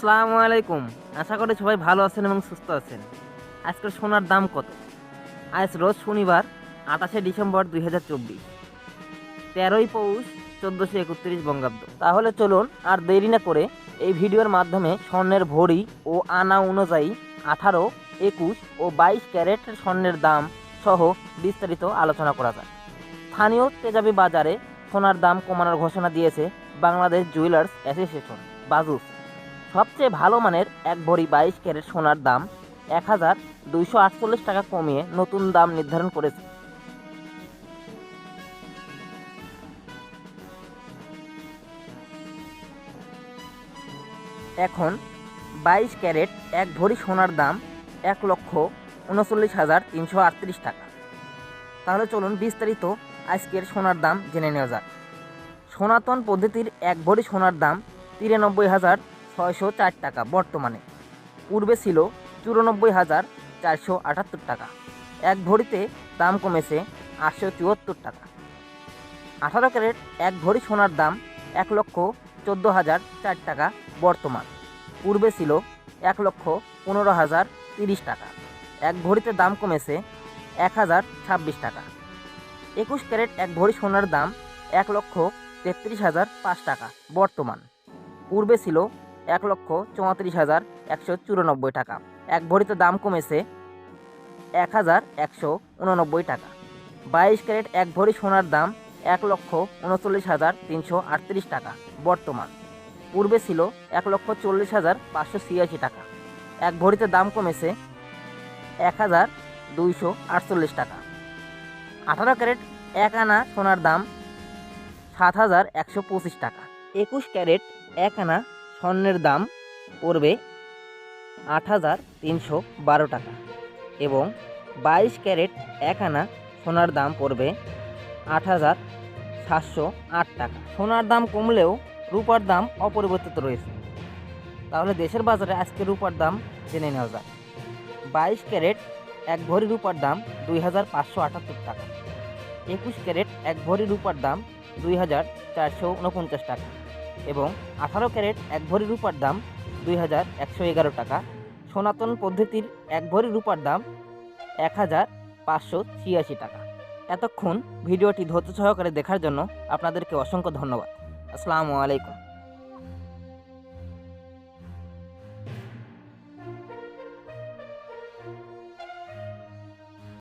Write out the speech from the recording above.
আসসালামু আলাইকুম। আশা করি সবাই ভালো আছেন এবং সুস্থ আছেন। আজকের সোনার দাম কত? আজ রোজ শনিবার 28শে ডিসেম্বর 2024, 13ই পৌষ 1431 বঙ্গাব্দ। তাহলে চলুন আর দেরি না করে এই ভিডিওর মাধ্যমে স্বর্ণের ভরি ও আনা অনুযায়ী 18, 21 ও 22 ক্যারেটের স্বর্ণের দাম সহ বিস্তারিত আলোচনা করা যায়। স্থানীয় তেজাবি বাজারে সোনার দাম কমানোর ঘোষণা দিয়েছে বাংলাদেশ জুয়েলার্স অ্যাসোসিয়েশন বাজুস। সবচেয়ে ভালো মানের এক ভরি 22 ক্যারেট সোনার দাম 1248 টাকা কমিয়ে নতুন দাম নির্ধারণ করেছে। এখন 22 ক্যারেট এক ভরি সোনার দাম 1,39,338 টাকা। তাহলে চলুন বিস্তারিত আজকের সোনার দাম জেনে নেওয়া যাক। সনাতন পদ্ধতির এক ভরি সোনার দাম 93,604 টাকা বর্তমানে, পূর্বে ছিল 94,478 টাকা। এক ভরিতে দাম কমেছে 874 টাকা। 18 ক্যারেট এক ভরি সোনার দাম 1,14,004 টাকা বর্তমান, পূর্বে ছিল 1,15,030 টাকা। এক ভরিতে দাম কমেছে 1,026 টাকা। 21 ক্যারেট এক ভরি সোনার দাম 1,33,005 টাকা বর্তমান, পূর্বে ছিল 1,34,194 টাকা। এক ভরিতে দাম কমেছে 1,189 টাকা। 22 ক্যারেট এক ভরি সোনার দাম 1,39,338 টাকা বর্তমান, পূর্বে ছিল 1,40,586 টাকা। এক ভরিতে দাম কমেছে 1,248 টাকা। 18 ক্যারেট এক আনা সোনার দাম 7,125 টাকা। 21 ক্যারেট এক আনা স্বর্ণের দাম পড়বে 8,312 টাকা এবং 22 ক্যারেট এক আনা সোনার দাম পড়বে 8,708 টাকা। সোনার দাম কমলেও রূপার দাম অপরিবর্তিত রয়েছে। তাহলে দেশের বাজারে আজকে রূপার দাম জেনে নেওয়া যায়। 22 ক্যারেট এক ভরি রূপার দাম 2,578 টাকা। 21 ক্যারেট এক ভরি রূপার দাম 2,449 টাকা এবং 18 ক্যারেট এক ভরি রূপার দাম 2,111 টাকা। সনাতন পদ্ধতির এক ভরি রূপার দাম 1,586 টাকা। এতক্ষণ ভিডিওটি ধৈর্য সহকারে দেখার জন্য আপনাদেরকে অসংখ্য ধন্যবাদ। আসসালামু আলাইকুম।